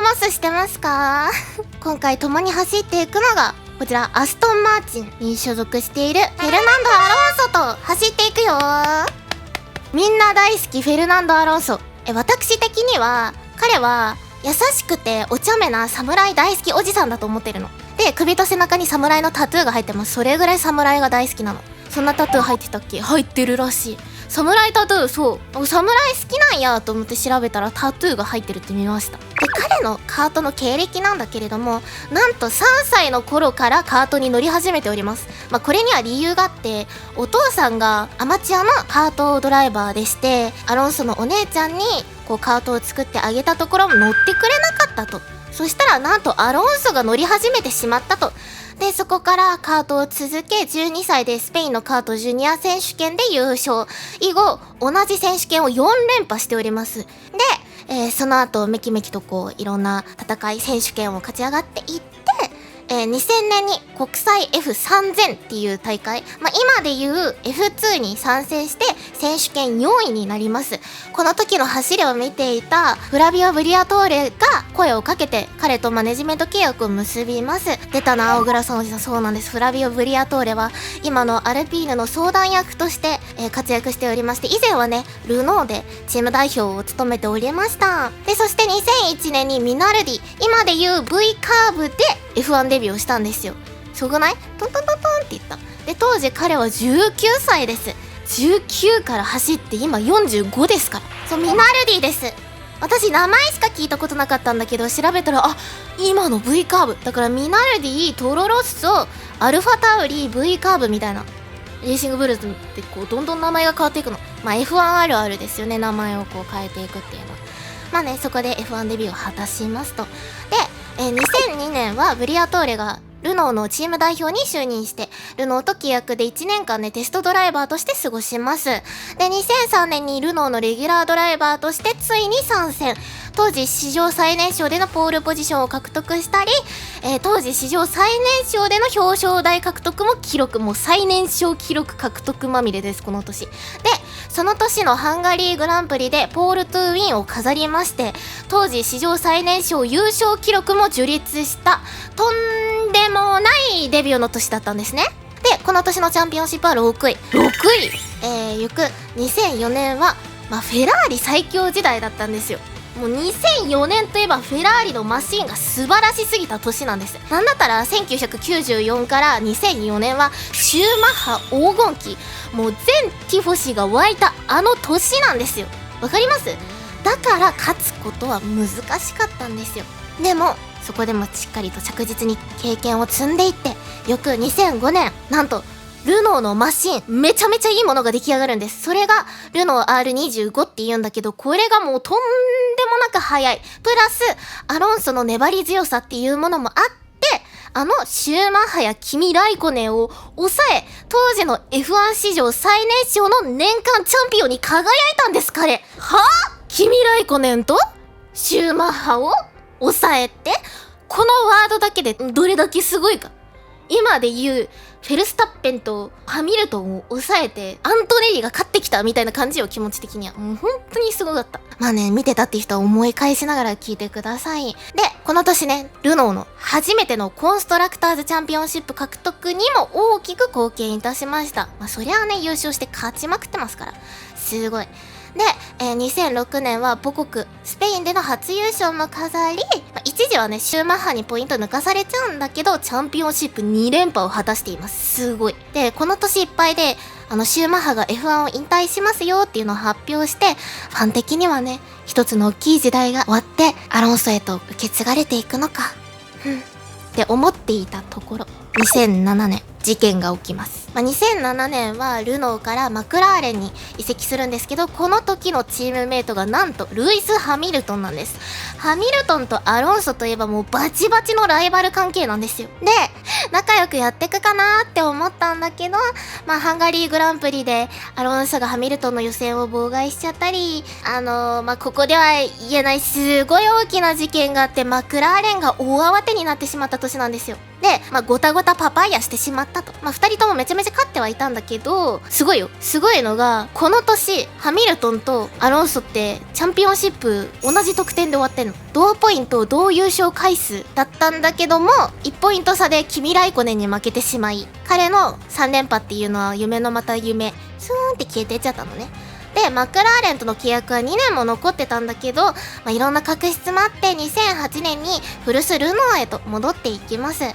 ますしてますか？今回共に走っていくのがこちらアストンマーチンに所属しているフェルナンド・アロンソと走っていくよ。みんな大好きフェルナンド・アロンソ。私的には彼は優しくてお茶目な侍大好きおじさんだと思ってるので、首と背中に侍のタトゥーが入ってます。それぐらい侍が大好きなの。そんなタトゥー入ってたっけ？入ってるらしい。侍タトゥー、そう侍好きなんやと思って調べたらタトゥーが入ってるって見ました。で、彼のカートの経歴なんだけれども、なんと3歳の頃からカートに乗り始めております。これには理由があって、お父さんがアマチュアのカートドライバーでして、アロンソのお姉ちゃんにこうカートを作ってあげたところ乗ってくれなかったと。そしたらなんとアロンソが乗り始めてしまったと。で、そこからカートを続け、12歳でスペインのカートジュニア選手権で優勝。以後、同じ選手権を4連覇しております。で、その後、めきめきとこう、いろんな戦い、選手権を勝ち上がっていって、2000年に国際 F3000 っていう大会、今でいう F2 に参戦して選手権4位になります。この時の走りを見ていたフラビオ・ブリアトーレが声をかけて彼とマネジメント契約を結びます。出たな、青倉さんおじさん。そうなんです。フラビオ・ブリアトーレは今のアルピーヌの相談役として、活躍しておりまして、以前はねルノーでチーム代表を務めておりました。で、そして2001年にミナルディ、今でいう V カーブでF1 デビューをしたんですよ。すごくない？トントントントンって言った。で、当時彼は19歳です。19から走って今45ですから。そう、ミナルディです。私名前しか聞いたことなかったんだけど、調べたら今の V カーブだから、ミナルディ、トロロッソ、アルファタウリ、V カーブみたいな。レーシングブルーズってこうどんどん名前が変わっていくの。F1 あるあるですよね、名前をこう変えていくっていうのは。そこで F1 デビューを果たしますと。で、2002年はブリアトーレがルノーのチーム代表に就任して、ルノーと契約で1年間ね、テストドライバーとして過ごします。で、2003年にルノーのレギュラードライバーとしてついに参戦。当時史上最年少でのポールポジションを獲得したり、当時史上最年少での表彰台獲得も記録、もう最年少記録獲得まみれです、この年。で、その年のハンガリーグランプリでポールトゥーウィンを飾りまして、当時史上最年少優勝記録も樹立したとんでもないデビューの年だったんですね。で、この年のチャンピオンシップは6位。翌2004年は、フェラーリ最強時代だったんですよ。もう2004年といえばフェラーリのマシンが素晴らしすぎた年なんです。なんだったら1994から2004年はシューマッハ黄金期、もう全ティフォシが湧いたあの年なんですよ。わかります？だから勝つことは難しかったんですよ。でもそこでもしっかりと着実に経験を積んでいって、翌2005年、なんとルノーのマシン、めちゃめちゃいいものが出来上がるんです。それがルノー R25 って言うんだけど、これがもうとんでもなく速い。プラスアロンソの粘り強さっていうものもあって、シューマッハやキミ・ライコネンを抑え、当時の F1 史上最年少の年間チャンピオンに輝いたんです、彼。キミ・ライコネンとシューマッハを抑えて、このワードだけでどれだけすごいか。今で言うフェルスタッペンとハミルトンを抑えてアントネリが勝ってきたみたいな感じよ、気持ち的には。もう本当にすごかった。見てたっていう人は思い返しながら聞いてください。で、この年ね、ルノーの初めてのコンストラクターズチャンピオンシップ獲得にも大きく貢献いたしました。そりゃあね、優勝して勝ちまくってますから。すごい。で、2006年は母国スペインでの初優勝も飾り、一時はねシューマッハにポイント抜かされちゃうんだけど、チャンピオンシップ2連覇を果たしています。すごい。で、この年いっぱいでシューマッハが F1 を引退しますよっていうのを発表して、ファン的にはね、一つの大きい時代が終わってアロンソへと受け継がれていくのかって思っていたところ、2007年事件が起きます。2007年はルノーからマクラーレンに移籍するんですけど、この時のチームメイトがなんとルイス・ハミルトンなんです。ハミルトンとアロンソといえばもうバチバチのライバル関係なんですよ。で、仲良くやってくかなーって思ったんだけど、ハンガリーグランプリでアロンソがハミルトンの予選を妨害しちゃったり、ここでは言えないすごい大きな事件があって、マクラーレンが大慌てになってしまった年なんですよ。で、ごたごたパパイヤしてしまったと。2人ともめちゃめちゃ勝ってはいたんだけど、すごいよ。すごいのが、この年、ハミルトンとアロンソってチャンピオンシップ同じ得点で終わってんの。同ポイント、同優勝回数だったんだけども、1ポイント差でキミライコネンに負けてしまい、彼の3連覇っていうのは夢のまた夢、スーンって消えていっちゃったのね。で、マクラーレンとの契約は2年も残ってたんだけど、いろんな確執もあって2008年に古巣ルノーへと戻っていきます。で、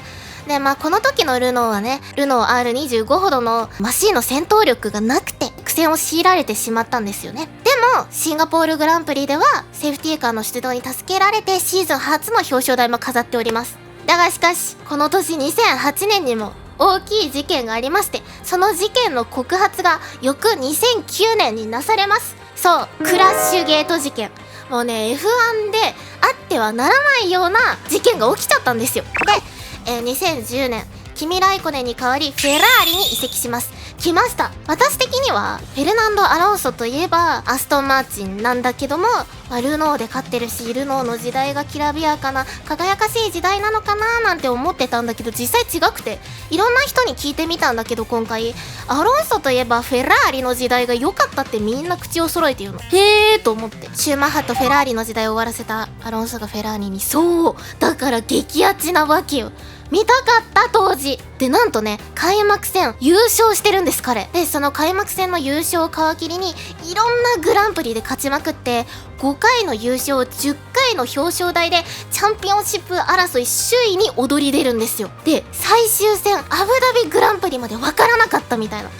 この時のルノーはね、ルノー R25 ほどのマシンの戦闘力がなくて苦戦を強いられてしまったんですよね。でも、シンガポールグランプリではセーフティーカーの出動に助けられてシーズン初の表彰台も飾っております。だがしかし、この年2008年にも大きい事件がありまして、その事件の告発が翌2009年になされます。そう、クラッシュゲート事件。もうね、F1 であってはならないような事件が起きちゃったんですよ。で、2010年、キミライコネンに代わりフェラーリに移籍します。来ました。私的にはフェルナンド・アロンソといえばアストン・マーチンなんだけども、ルノーで勝ってるし、ルノーの時代がきらびやかな輝かしい時代なのかななんて思ってたんだけど、実際違くて、いろんな人に聞いてみたんだけど、今回アロンソといえばフェラーリの時代が良かったってみんな口を揃えて言うの。へーと思って、シューマッハとフェラーリの時代を終わらせたアロンソがフェラーリに、そうだから激アツなわけよ。見たかった当時で、なんとね、開幕戦優勝してるんです彼で。その開幕戦の優勝を皮切りにいろんなグランプリで勝ちまくって、5回の優勝、10回の表彰台でチャンピオンシップ争い首位に躍り出るんですよ。で、最終戦アブダビグランプリまで分からなかったみたいな。だ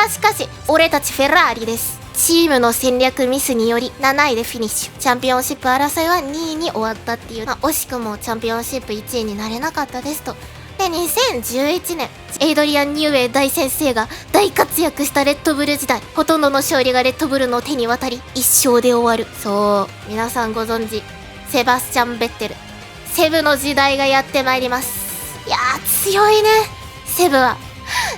がしかし、俺たちフェラーリです。チームの戦略ミスにより7位でフィニッシュ。チャンピオンシップ争いは2位に終わったっていう、惜しくもチャンピオンシップ1位になれなかったですと。で、2011年、エイドリアン・ニューウェイ大先生が大活躍したレッドブル時代、ほとんどの勝利がレッドブルの手に渡り、1勝で終わる。そう、皆さんご存知、セバスチャン・ベッテル。セブの時代がやってまいります。いやー、強いね、セブは。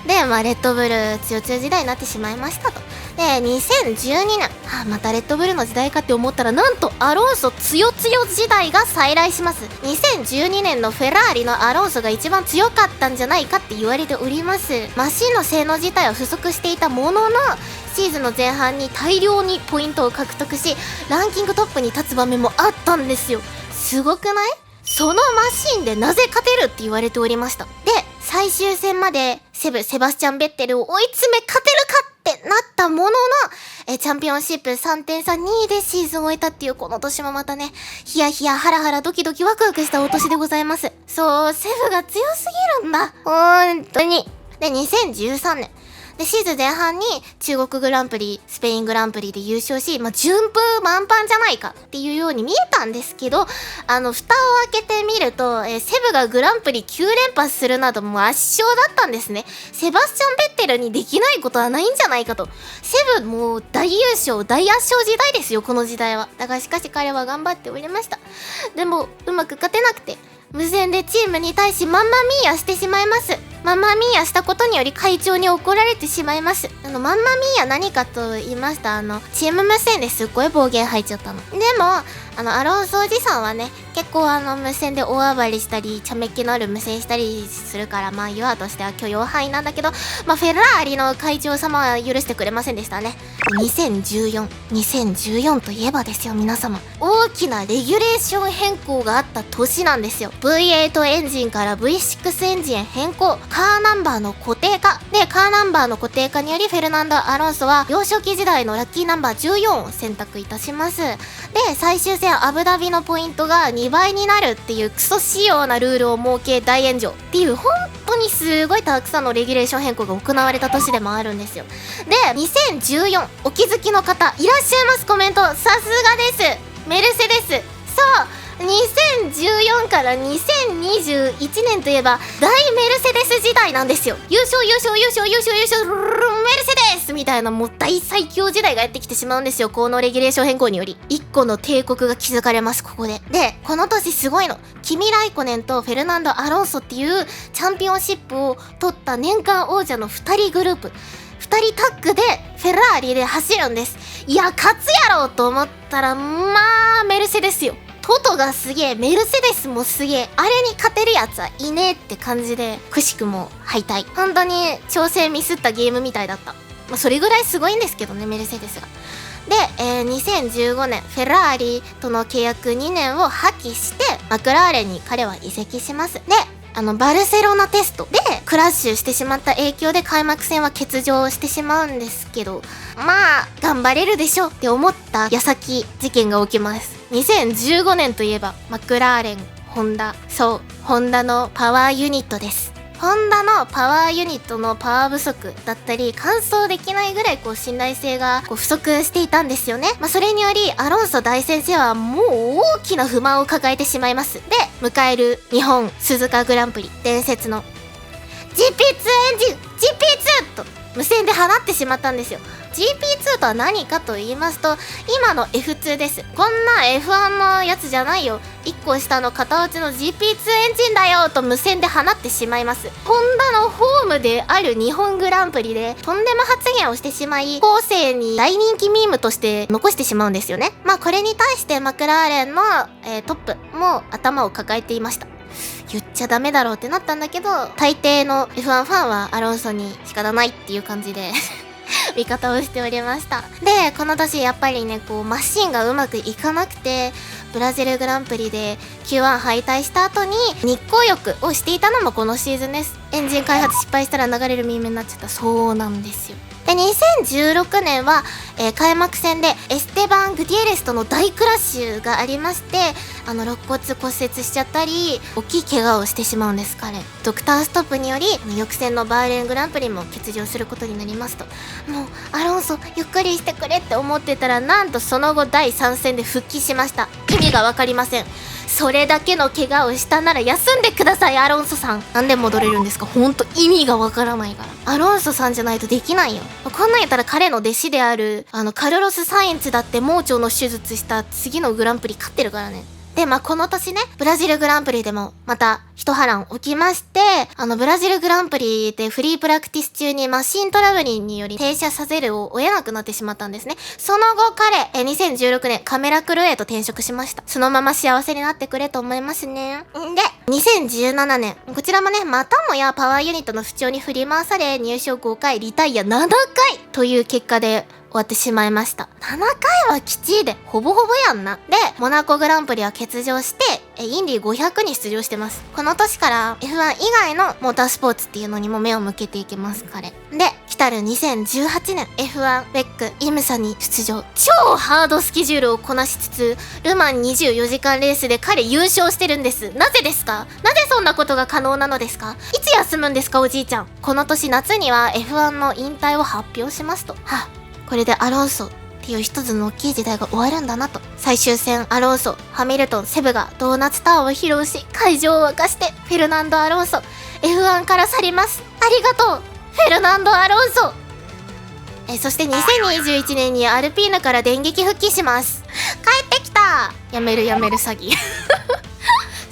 で、レッドブル強強時代になってしまいましたと。で、2012年、またレッドブルの時代かって思ったら、なんとアロンソ強強時代が再来します。2012年のフェラーリのアロンソが一番強かったんじゃないかって言われております。マシンの性能自体は不足していたものの、シーズンの前半に大量にポイントを獲得し、ランキングトップに立つ場面もあったんですよ。すごくない？そのマシンでなぜ勝てるって言われておりました。で、最終戦までセバスチャン・ベッテルを追い詰め勝てるかってなったものの、チャンピオンシップ 3.32 位でシーズンを終えたっていう、この年もまたね、ヒヤヒヤハラハラドキドキワクワクしたお年でございます。そう、セブが強すぎるんだ、本当に。で、2013年で、シーズン前半に中国グランプリ、スペイングランプリで優勝し、順風満帆じゃないかっていうように見えたんですけど、蓋を開けてみると、セブがグランプリ9連覇するなどもう圧勝だったんですね。セバスチャン・ベッテルにできないことはないんじゃないかと。セブもう大優勝、大圧勝時代ですよ、この時代は。だからしかし彼は頑張っておりました。でも、うまく勝てなくて、無線でチームに対しマンマミーヤしてしまいます。マンマミーヤしたことにより会長に怒られてしまいます。マンマミーヤ何かと言いました、チーム無線ですっごい暴言入っちゃったの。でも、アロンソおじさんはね、結構無線で大暴れしたり、茶目っ気のある無線したりするから、ユアとしては許容範囲なんだけど、フェラーリの会長様は許してくれませんでしたね。2014といえばですよ、皆様。大きなレギュレーション変更があった年なんですよ。V8 エンジンから V6 エンジンへ変更。カーナンバーの固定化。で、カーナンバーの固定化により、フェルナンド・アロンソは、幼少期時代のラッキーナンバー14を選択いたします。で、最終戦アブダビのポイントが2倍になるっていうクソ仕様なルールを設け大炎上っていう、本当にすごいたくさんのレギュレーション変更が行われた年でもあるんですよ。で、2014、お気づきの方いらっしゃいます。コメント、さすがです。メルセデス。そう2014から2021年といえば大メルセデス時代なんですよ。優勝メルセデスみたいな、もう大最強時代がやってきてしまうんですよ、このレギュレーション変更により。一個の帝国が築かれます、ここで。で、この年すごいの、キミライコネンとフェルナンド・アロンソっていうチャンピオンシップを取った年間王者の2人グループ、2人タッグでフェラーリで走るんです。いや、勝つやろうと思ったら、メルセデスよ。トトがすげえ、メルセデスもすげえ、あれに勝てるやつはいねえって感じで、くしくも敗退。本当に調整ミスったゲームみたいだった。それぐらいすごいんですけどね、メルセデスが。で、2015年、フェラーリとの契約2年を破棄して、マクラーレンに彼は移籍します。で、バルセロナテストでクラッシュしてしまった影響で開幕戦は欠場してしまうんですけど、まあ、頑張れるでしょって思った矢先、事件が起きます。2015年といえば、マクラーレン、ホンダ。そう、ホンダのパワーユニットです。ホンダのパワーユニットのパワー不足だったり、完走できないぐらい信頼性が不足していたんですよね。それにより、アロンソ大先生はもう大きな不満を抱えてしまいます。で、迎える日本鈴鹿グランプリ、伝説の GP2 エンジン GP2 と無線で放ってしまったんですよ。GP2 とは何かと言いますと、今の F2 です。こんな F1 のやつじゃないよ。1個下の片落ちの GP2 エンジンだよと無線で放ってしまいます。ホンダのホームである日本グランプリでとんでも発言をしてしまい、後世に大人気ミームとして残してしまうんですよね。これに対してマクラーレンの、トップも頭を抱えていました。言っちゃダメだろうってなったんだけど、大抵の F1 ファンはアロンソに仕方ないっていう感じで味方をしておりました。で、この年やっぱりね、マシンがうまくいかなくて、ブラジルグランプリで Q1 敗退した後に日光浴をしていたのもこのシーズンです。エンジン開発失敗したら流れるミームになっちゃった。そうなんですよ。で、2016年は、開幕戦でエステバン・グティエレスとの大クラッシュがありまして、肋骨骨折しちゃったり、大きい怪我をしてしまうんです、彼。ドクターストップにより、翌戦のバーレーングランプリも欠場することになりますと。もう、アロンソ、ゆっくりしてくれって思ってたら、なんとその後第3戦で復帰しました。意味がわかりません。それだけの怪我をしたなら休んでください、アロンソさん。なんで戻れるんですか？ほんと意味がわからないから。アロンソさんじゃないとできないよ。こんなんやったら彼の弟子である、カルロス・サインツだって盲腸の手術した次のグランプリ勝ってるからね。で、この年ね、ブラジルグランプリでもまた一波乱起きまして、ブラジルグランプリでフリープラクティス中にマシントラブルにより停車させるを追えなくなってしまったんですね。その後彼、2016年カメラクルーへと転職しました。そのまま幸せになってくれと思いますね。で、2017年、こちらもね、またもやパワーユニットの不調に振り回され、入賞5回、リタイア7回という結果で終わってしまいました。7回はきちいで、ほぼほぼやんな。で、モナコグランプリは欠場して、インディ500に出場してます。この年から F1 以外のモータースポーツっていうのにも目を向けていきます、彼。で、来たる2018年、F1 ベック、イムサに出場。超ハードスケジュールをこなしつつ、ルマン24時間レースで彼優勝してるんです。なぜですか？なぜそんなことが可能なのですか？いつ休むんですか、おじいちゃん。この年夏には F1 の引退を発表しますと。これでアロンソっていう一つの大きい時代が終わるんだなと。最終戦、アロンソ、ハミルトン、セブがドーナツタワーを披露し、会場を沸かして、フェルナンド・アロンソ、F1 から去ります。ありがとう、フェルナンド・アロンソ。そして2021年にアルピーナから電撃復帰します。帰ってきた。やめる詐欺。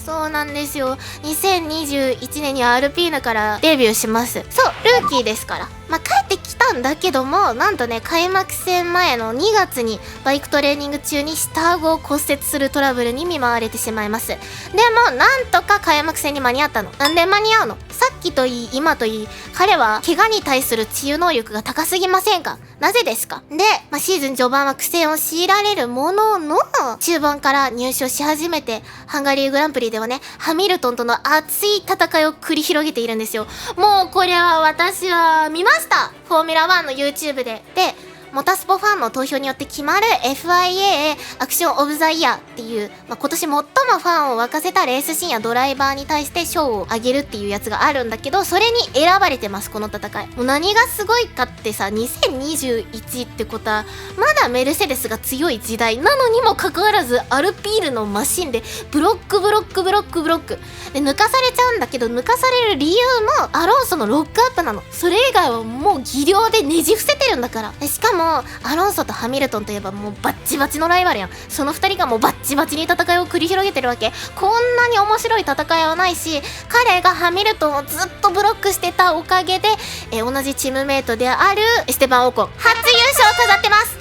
そうなんですよ。2021年にアルピーナからデビューします。そう、ルーキーですから。帰ってきたんだけども、なんとね、開幕戦前の2月にバイクトレーニング中に下顎を骨折するトラブルに見舞われてしまいます。でも、なんとか開幕戦に間に合ったの。なんで間に合うの？さっきといい、今といい、彼は怪我に対する治癒能力が高すぎませんか？なぜですか？で、シーズン序盤は苦戦を強いられるものの、中盤から入賞し始めて、ハンガリーグランプリではね、ハミルトンとの熱い戦いを繰り広げているんですよ。もうこれは私は見ました。フォーミュラ1の YouTube で。で、モタスポファンの投票によって決まる FIA アクションオブザイヤーっていう、今年最もファンを沸かせたレースシーンやドライバーに対して賞をあげるっていうやつがあるんだけど、それに選ばれてます、この戦い。もう何がすごいかってさ、2021ってことはまだメルセデスが強い時代なのにもかかわらず、アルピールのマシンでブロックで抜かされちゃうんだけど、抜かされる理由もアロンソのロックアップなの。それ以外はもう技量でねじ伏せてるんだから。しかもアロンソとハミルトンといえばもうバッチバチのライバルやん。その2人がもうバッチバチに戦いを繰り広げてるわけ。こんなに面白い戦いはないし、彼がハミルトンをずっとブロックしてたおかげで、同じチームメイトであるエステバン・オコン初優勝を飾ってます。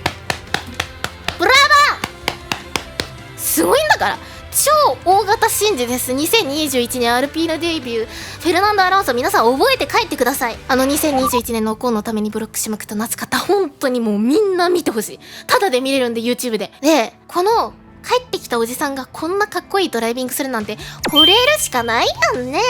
ブラバー。すごいんだから。超大型神事です。2021年アルピーヌデビューフェルナンド・アロンソ、皆さん覚えて帰ってください。2021年のオコンのためにブロックしまくった夏方、本当にもうみんな見てほしい。ただで見れるんで YouTube で。でこの帰ってきたおじさんがこんなかっこいいドライビングするなんて惚れるしかないやんね。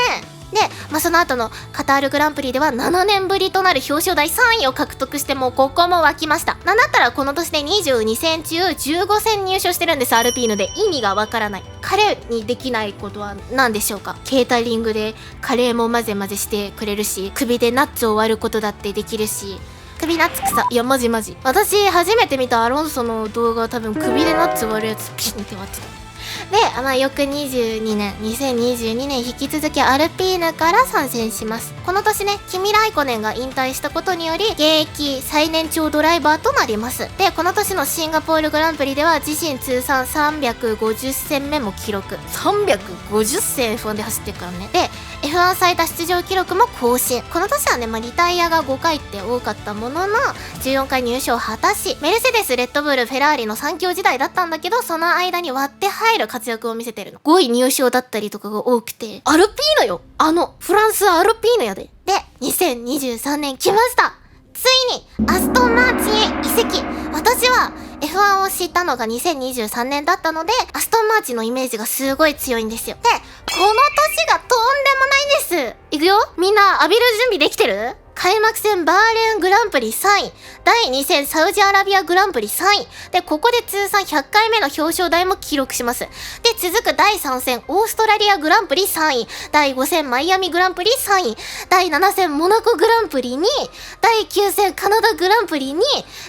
で、その後のカタールグランプリでは7年ぶりとなる表彰台3位を獲得して、もうここも沸きました。なんだったらこの年で22戦中15戦入賞してるんです、アルピーヌで。意味がわからない。彼にできないことは何でしょうか。ケータリングでカレーも混ぜ混ぜしてくれるし、首でナッツを割ることだってできるし、首ナッツ草。いやマジマジ、私初めて見たアロンソの動画は多分首でナッツ割るやつピンって割ってた。で、翌2022年引き続きアルピーヌから参戦します。この年ね、キミ・ライコネンが引退したことにより現役最年長ドライバーとなります。で、この年のシンガポールグランプリでは自身通算350戦目も記録。350戦 F1 で走ってるからね。で、F1 最多出場記録も更新。この年はね、リタイアが5回って多かったものの14回入賞を果たし、メルセデス、レッドブル、フェラーリの3強時代だったんだけど、その間に割って入る活躍を見せてるの。5位入賞だったりとかが多くて、アルピーヌよ。フランスアルピーヌやで。で、2023年来ました。ついにアストンマーチンへ移籍。私は F1 を知ったのが2023年だったので、アストンマーチンのイメージがすごい強いんですよ。で、この年がとんでもないんです。いくよ、みんな浴びる準備できてる？開幕戦バーレーングランプリ3位、第2戦サウジアラビアグランプリ3位で、ここで通算100回目の表彰台も記録します。で、続く第3戦オーストラリアグランプリ3位、第5戦マイアミグランプリ3位、第7戦モナコグランプリ2位、第9戦カナダグランプリ2位、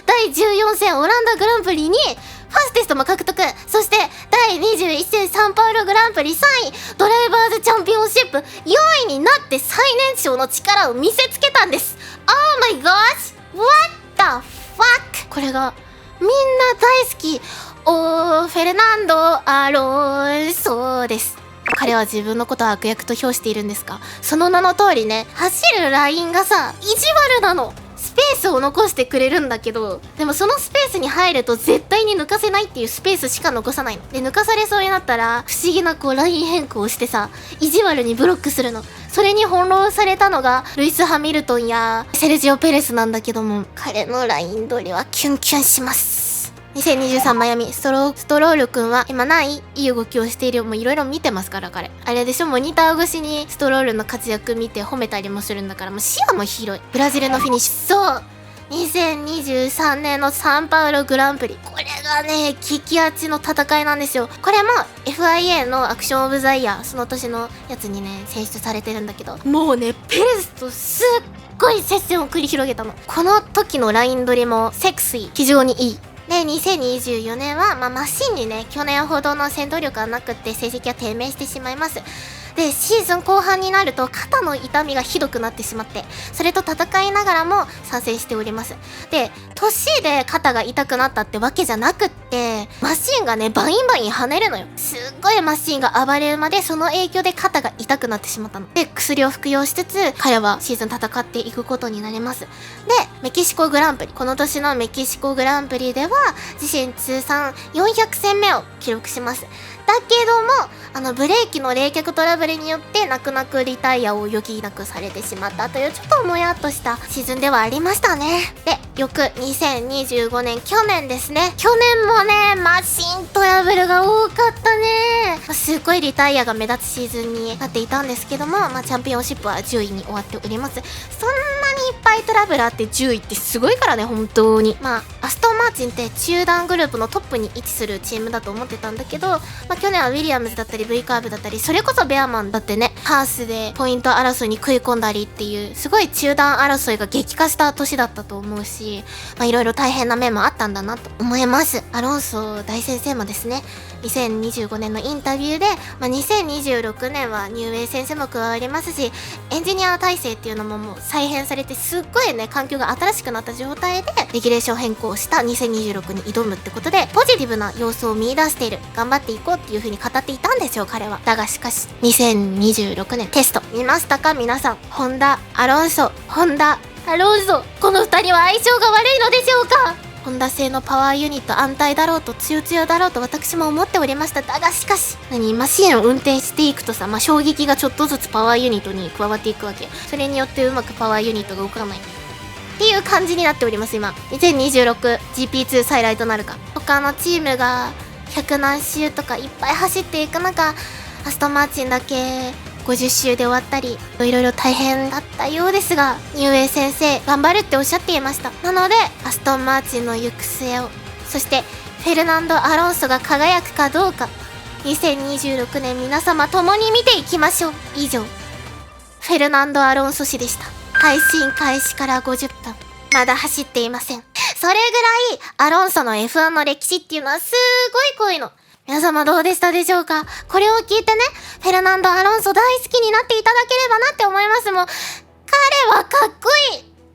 第14戦オランダグランプリ2位、ファーステストも獲得。そして第21戦サンパウログランプリ3位、ドライバーズチャンピオンシップ4位になって最年少の力を見せつけたんです。 Oh my gosh! What the fuck! これがみんな大好きフェルナンド・アロンソです。彼は自分のことを悪役と評しているんですが、その名の通りね、走るラインがさ、意地悪なの。スペースを残してくれるんだけど、でもそのスペースに入ると絶対に抜かせないっていうスペースしか残さないの。で、抜かされそうになったら不思議なライン変更をしてさ、意地悪にブロックするの。それに翻弄されたのがルイス・ハミルトンやセルジオ・ペレスなんだけども、彼のライン取りはキュンキュンします。2023マイアミ、ストロールくんは今いい動きをしている。もういろいろ見てますから、彼。あれでしょ、モニター越しにストロールの活躍見て褒めたりもするんだから、もう視野も広い。ブラジルのフィニッシュ。そう、2023年のサンパウログランプリ。これがね、激アツの戦いなんですよ。これも FIA のアクションオブザイヤー、その年のやつにね、選出されてるんだけど、もうね、ペレスとすっごい接戦を繰り広げたの。この時のライン取りもセクシー、非常にいい。で、2024年は、マシンにね、去年ほどの戦闘力がなくって成績は低迷してしまいます。で、シーズン後半になると肩の痛みがひどくなってしまって、それと戦いながらも参戦しております。で、年で肩が痛くなったってわけじゃなくって、マシンがね、バインバイン跳ねるのよ。すっごいマシンが暴れ馬で、その影響で肩が痛くなってしまったの。で、薬を服用しつつ、彼はシーズン戦っていくことになります。で、メキシコグランプリ。この年のメキシコグランプリでは、自身通算400戦目を記録します。だけども、ブレーキの冷却トラブルによって泣く泣くリタイアを余儀なくされてしまったという、ちょっともやっとしたシーズンではありましたね。で、翌2025年、去年ですね。去年もね、マシントラブルが多かったね。すっごいリタイアが目立つシーズンになっていたんですけども、チャンピオンシップは10位に終わっております。そんなにいっぱいトラブルあって10位ってすごいからね、本当に。アストンマーチンって中団グループのトップに位置するチームだと思ってたんだけど、去年はウィリアムズだったり V カーブだったり、それこそベアマンだってね、ハースでポイント争いに食い込んだりっていう、すごい中団争いが激化した年だったと思うし、いろいろ大変な面もあったんだなと思います。アロンソ大先生もですね、2025年のインタビューで、2026年はニューウェイ先生も加わりますし、エンジニア体制っていうのももう再編されて、すっごいね、環境が新しくなった状態でレギュレーション変更した2026に挑むってことで、ポジティブな要素を見出している、頑張っていこうっていう風に語っていたんですよ、彼は。だがしかし2026年テスト見ましたか皆さん。ホンダ・アロンソ、この二人は相性が悪いのでしょうか。ホンダ製のパワーユニット安泰だろうと強強だろうと私も思っておりました。だがしかしマシンを運転していくとさ、衝撃がちょっとずつパワーユニットに加わっていくわけ。それによってうまくパワーユニットが動かないっていう感じになっております今。 2026GP2 再来となるか。他のチームが100何周とかいっぱい走っていく中、アストンマーチンだけ50周で終わったり、いろいろ大変だったようですが、ニューエイ先生頑張るっておっしゃっていました。なのでアストンマーチンの行く末を、そしてフェルナンド・アロンソが輝くかどうか、2026年皆様共に見ていきましょう。以上、フェルナンド・アロンソ氏でした。配信開始から50分、まだ走っていません。それぐらいアロンソの F1 の歴史っていうのはすごい濃いの。皆様どうでしたでしょうか。これを聞いてね、フェルナンド・アロンソ大好きになっていただければなって思います。もう彼はかっこいい。